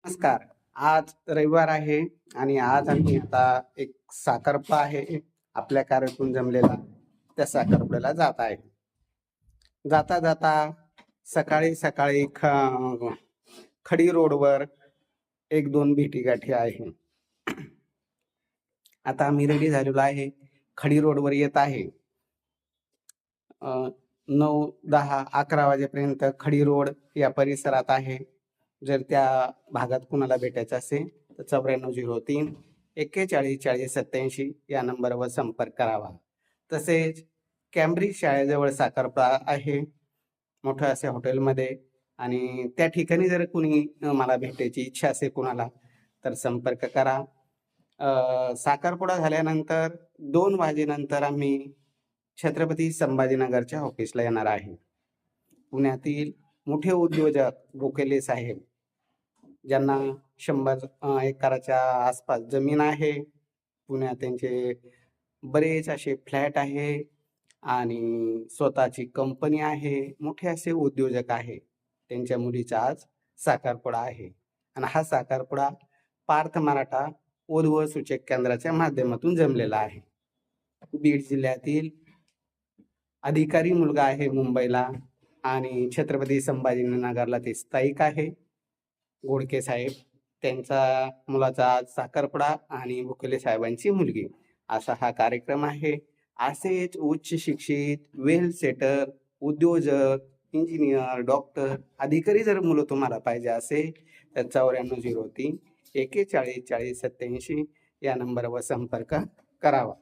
नमस्कार. आज रविवार आहे आणि आज आम्ही आता एक साखरपुडा आहे आपल्या कार्यातून जमलेला. त्या साखरपुड्याला जात आहे. जाता जाता सकाळी सकाळी खडी रोडवर एक दोन भेटीगाठी आहे. आता आम्ही रेडी झालेलो आहे. खडी रोडवर येत आहे. 9, 10, 11 वाजेपर्यंत खडी रोड या परिसरात आहे. जर त्या भागात कुणाला भेटायचं असेल तर 9403 41 40 87 या नंबरवर संपर्क करावा. तसेच कॅम्ब्रिज शाळेजवळ साखरपुडा आहे मोठं असे हॉटेलमध्ये, आणि त्या ठिकाणी जर कुणी मला भेटायची इच्छा असेल कुणाला तर संपर्क करा. साखरपुडा झाल्यानंतर 2 वाजेनंतर आम्ही छत्रपती संभाजीनगरच्या ऑफिसला येणार आहे. पुण्यातील मोठे उद्योजक बोकेले साहेब, ज्यांना 100 एकराच्या आसपास जमीन आहे. पुण्यात त्यांचे बरेच असे फ्लॅट आहे आणि स्वतःची कंपनी आहे. मोठे असे उद्योजक आहे. त्यांच्या मुलीचा आज साखरपुडा आहे आणि हा साखरपुडा पार्थ मराठा वधू सूचक केंद्राच्या माध्यमातून जमलेला आहे. बीड जिल्ह्यातील अधिकारी मुलगा आहे मुंबईला आणि छत्रपती संभाजीनगरला ते स्थायिक आहे. गोडके साहेब, त्यांचा मुलाचा आज साखरपुडा आणि भुकेले साहेबांची मुलगी, असा हा कार्यक्रम आहे. असेच उच्च शिक्षित, वेल सेटर, उद्योजक, इंजिनियर, डॉक्टर, अधिकारी जर मुलं तुम्हाला पाहिजे असेल तर 9403 41 40 87 या नंबरवर संपर्क करावा.